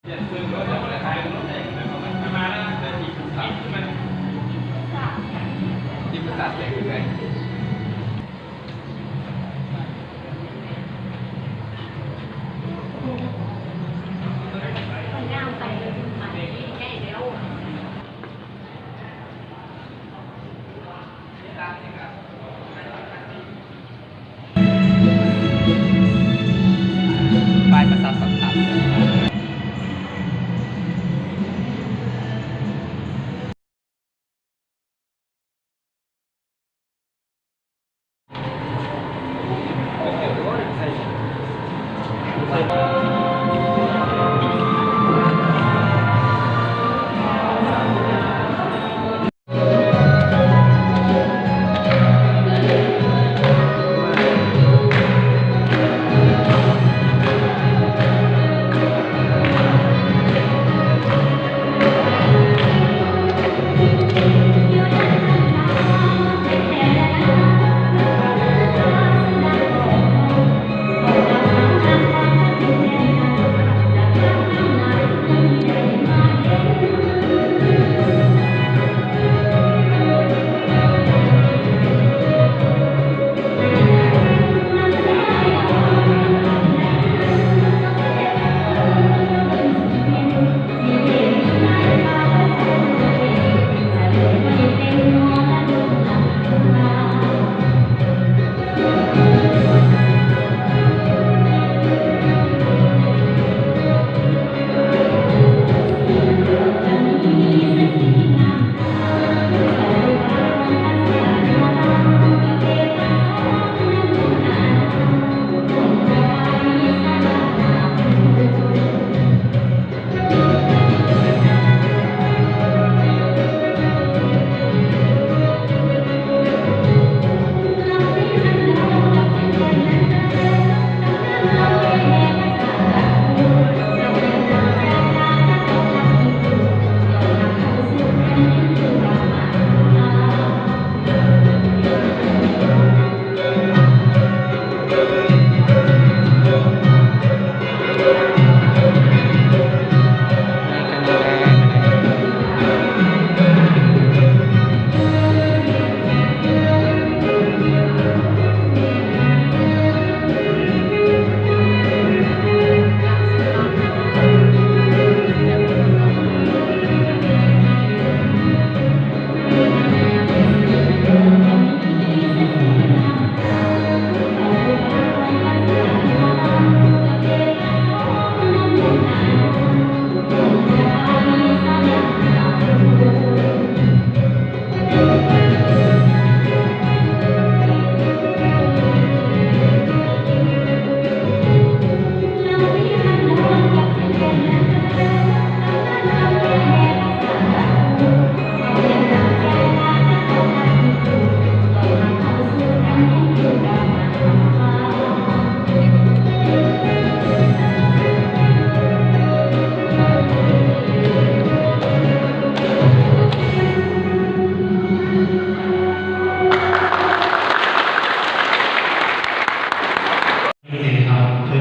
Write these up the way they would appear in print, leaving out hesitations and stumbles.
ที่มันตัดเลยคือไงปลายประสาทสัมผัส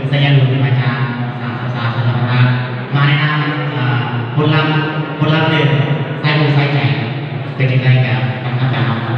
saya yang lebih baca bahasa Arab mana pulang deh saya mau saya cek dengan mereka kata-kata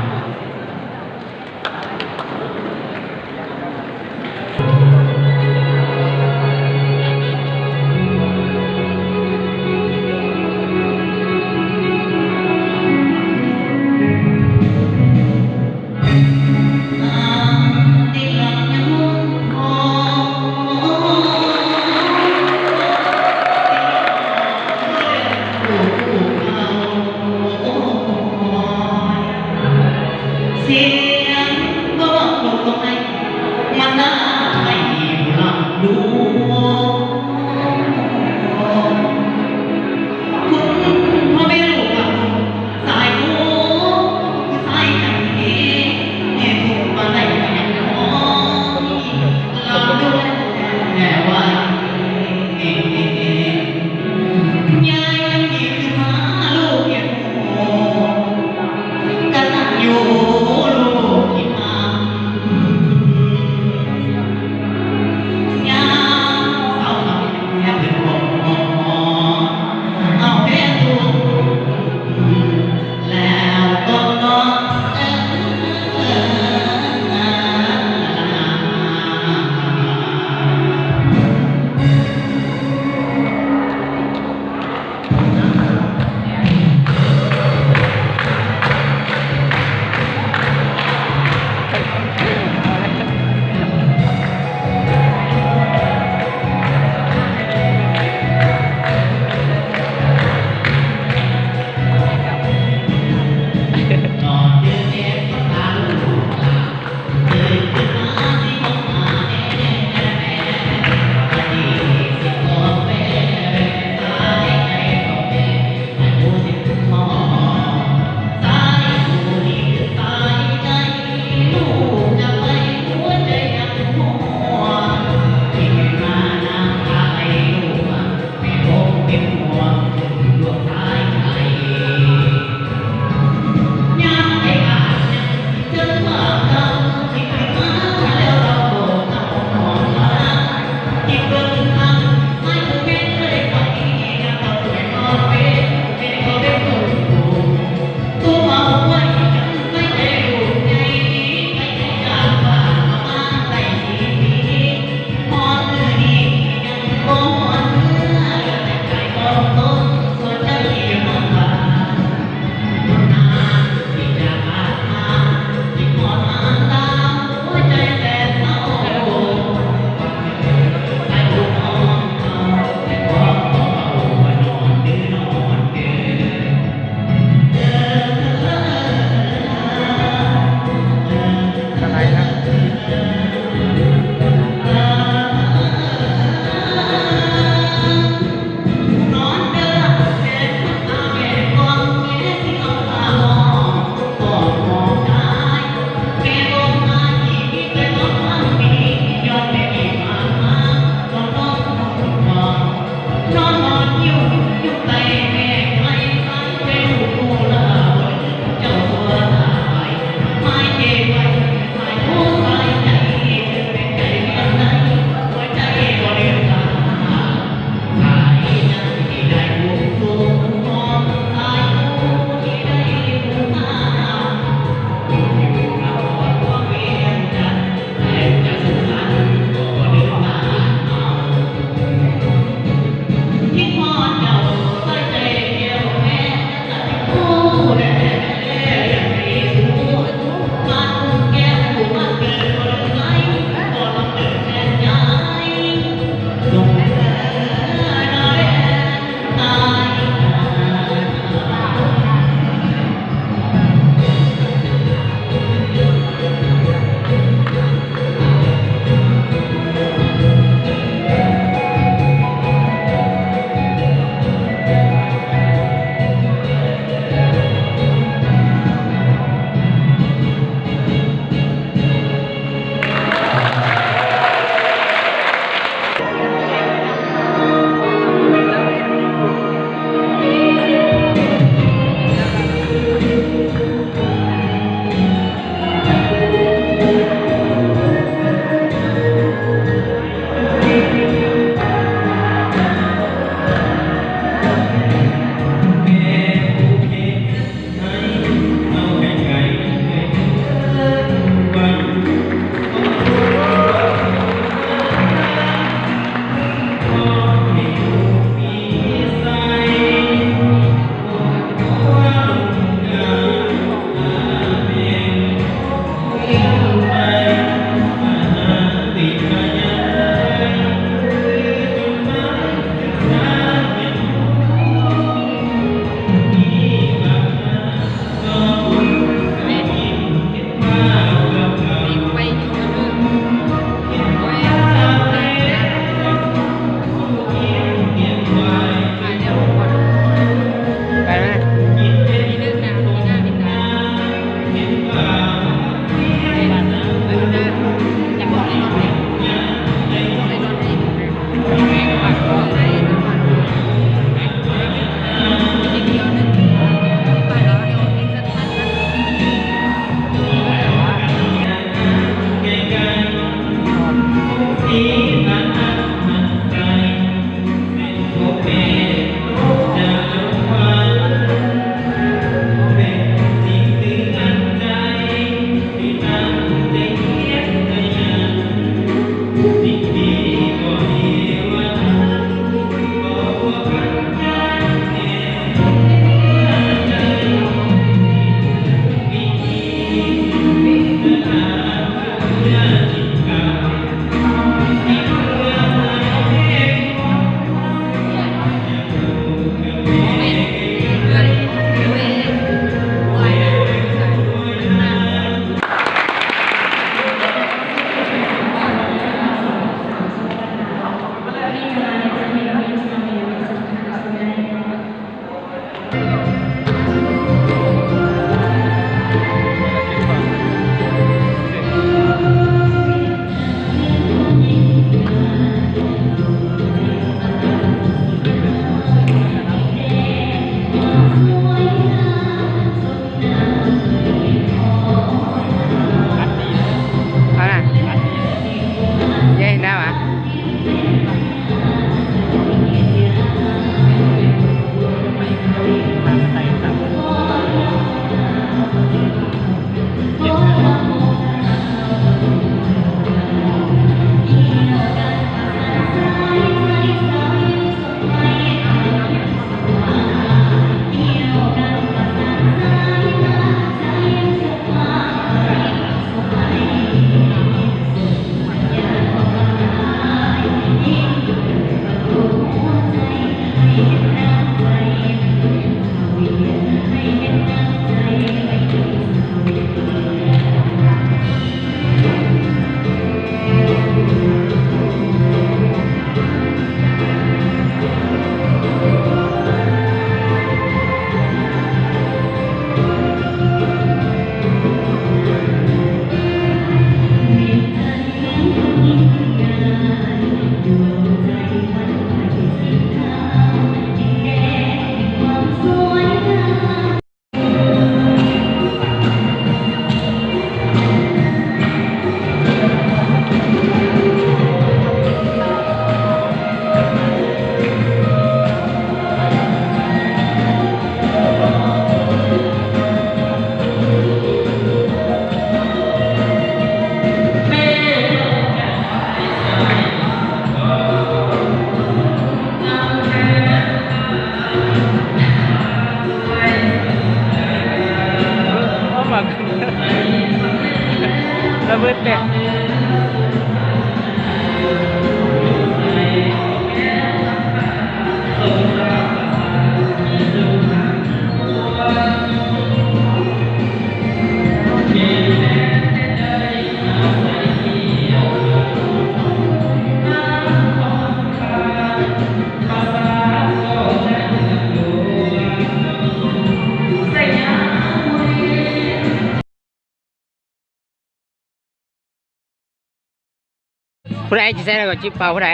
ผู้ใดจะใส่แล้วก็จิบเปล่าผู้ใด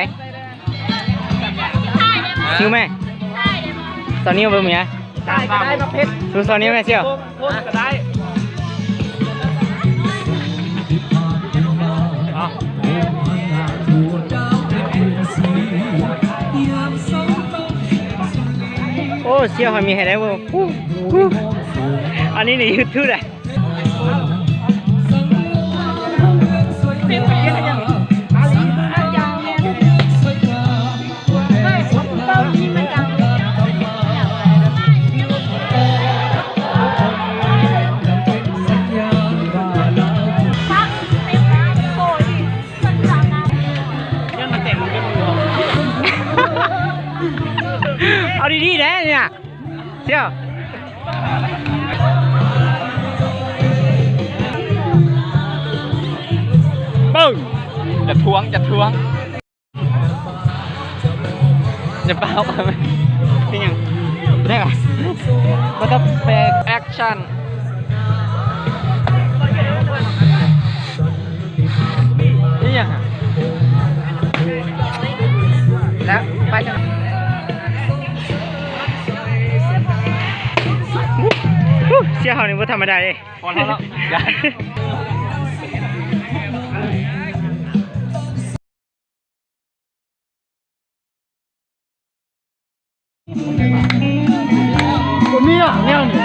ซิวไหมตอนนี้เบิ่งเมีย ได้ก็ได้มาเพชร ดูตอนนี้ไหมเชียว โคตรก็ได้โอ้เชียวมันมีให้ได้บ่อันนี้ในยูทูบเลยเอาดีๆนะเนี่ยเชียวปึ้ง จะทวงจะเปล่าไหม เป็นยังได้ป่ะก็ต้องแปลแอคชั่นนี่ยังแล้วไปจังเชี่ยเขานี่ว่าธรรมดาเลย พอแล้วยัน คนนี้อ่ะแนวนี้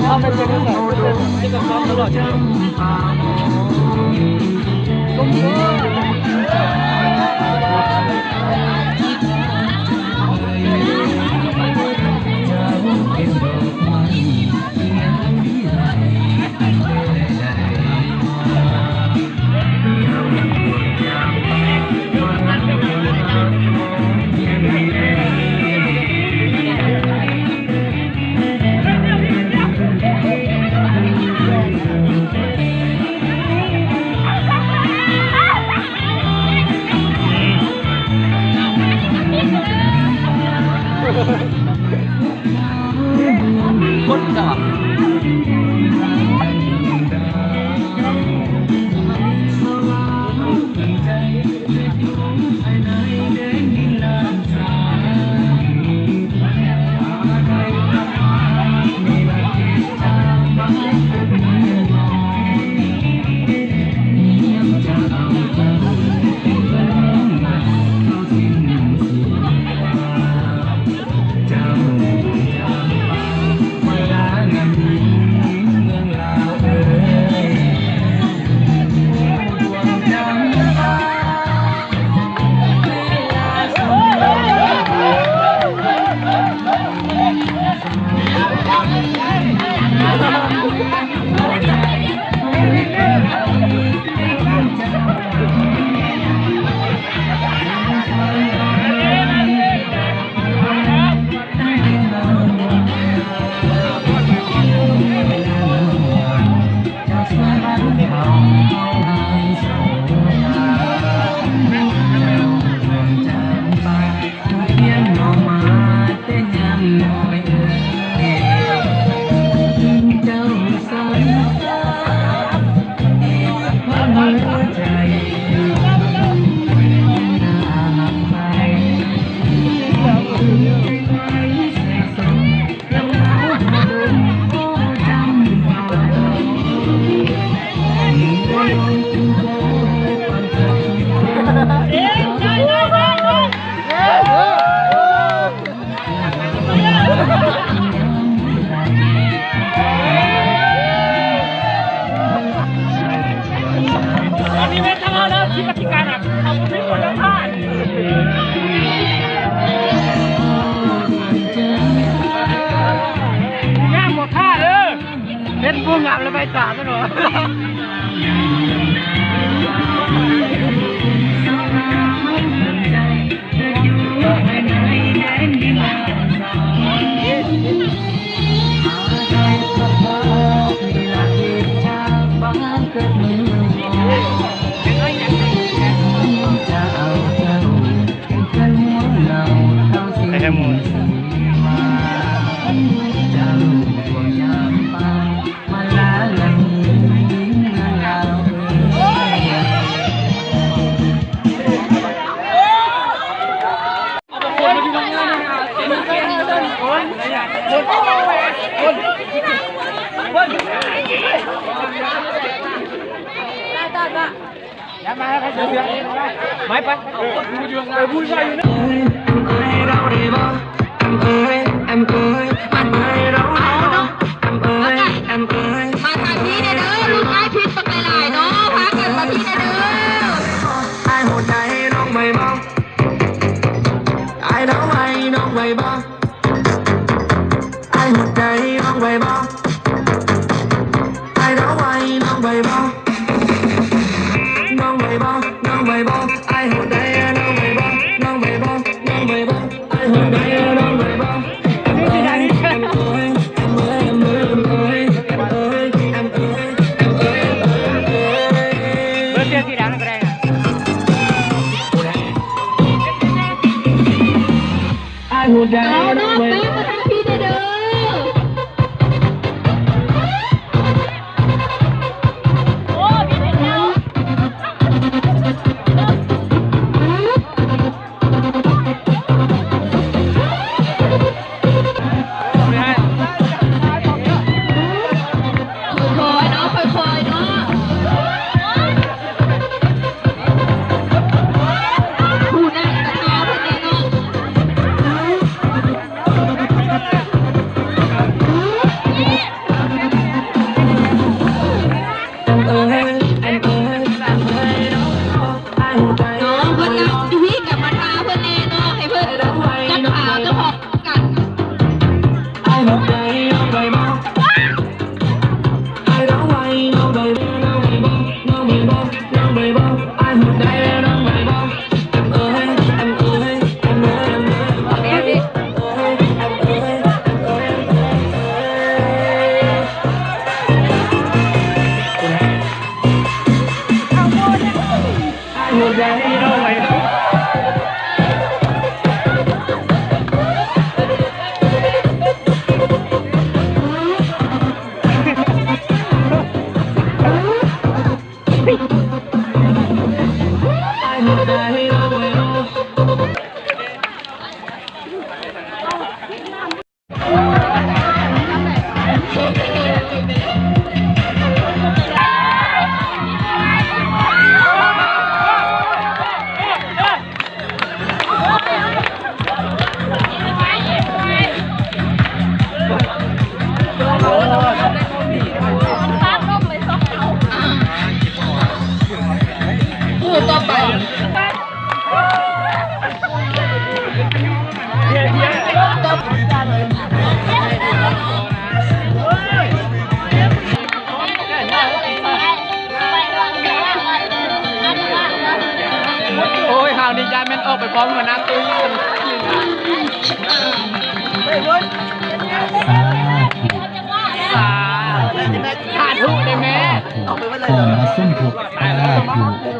เอาไปเป็นนิสัยที่กับซ้อมตลอดใช่ไหคนจัง จะ ไปสามแล้วหนูไอ้แฮมูไม่ไปพูดว่าอยู่นะมาทางนี้เด้อลูกไอ้พิษปักหลายๆเนาะพากันมาที่เด้อ ไอ้หัวใจน้องใบบ้องไอ้น้องใบน้องใบบ้องไอ้หัวใจน้องใบบ้องไอ้น้องใบน้องใบบ้องน้องใบบ้องน้องใบบ้องไอ้หัวใจน้องใบบ้องน้องใบบ้องน้องใบบ้องไอ้หัวใจน้องใบบ้องเบอร์เสียสีดำก็ได้นะ ไอ้หัวใจ เอา น้ น้ อ อง ง ใบ แป๊บมาทางพี่เด้อโอ้พี่เป็นแล้ว ค่อยๆเนาะค่อยๆเนาะผู้นั่งตะกอเพิ่นนี่เนาะน้องเพิ่นนั่งอยู่พี่กับมาทาเพิ่นแน่เนาะให้เพิ่นจัดขาเจ้าของกัน ไอ้หัวใจน้องใบบ้องไอ้น้องใบน้องใบน้องใบบ้องน้องใบบ้องน้องใบบ้องไอ้หัวใจน้องใบบ้องเอ้ยเอ้ยเอ้ยเอ้ยเอ้ย เอาแม่ดิ หัวใจน้องใบบ้อง ผู้ต่อไป โอ้ยข่าวดีใจแม่นออกไปพร้อมกับน้ำตุ้ยกันสาขาดทุกได้ไหม ขอส้มถูกสาธุ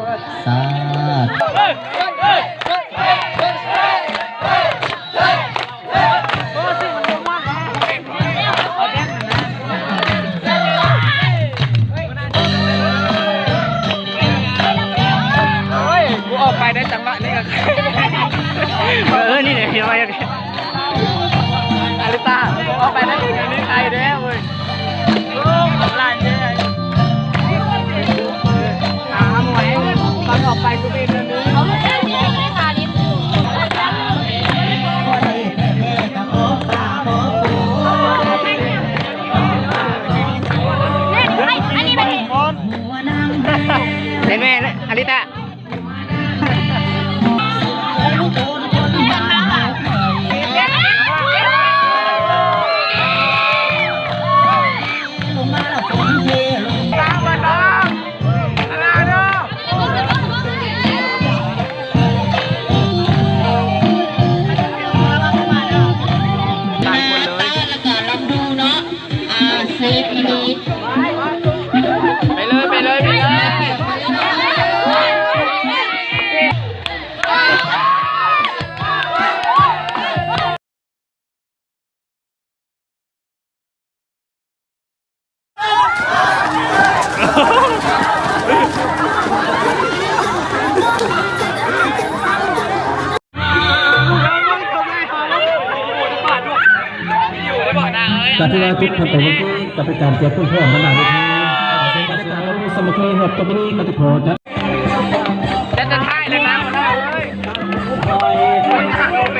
สาธุ โอ้ยกูออกไปได้จังหวะนี้กับนี่เนี่ยเห็นไหมอาริตาออกไปได้ยังไงนี่ใครเด้อเว้ยโอ้กำลังเนี่ยหาหมวยตอนออกไปกูเป็นเรื่องนี้ เอาลูกแก้วนี่ให้ทานิดอันนี้เป็น เห็นไหมอาริตา ผมมาแล้วผมเท การที่เราทุกคนแต่วันที่จะเป็นการเตรียมพร้อมมาหนาเวทีเส้นบรรยากาศสมัครหอบตัวนี้ก็ทุกคนจะ จะถ่ายเลยนะมันได้เลย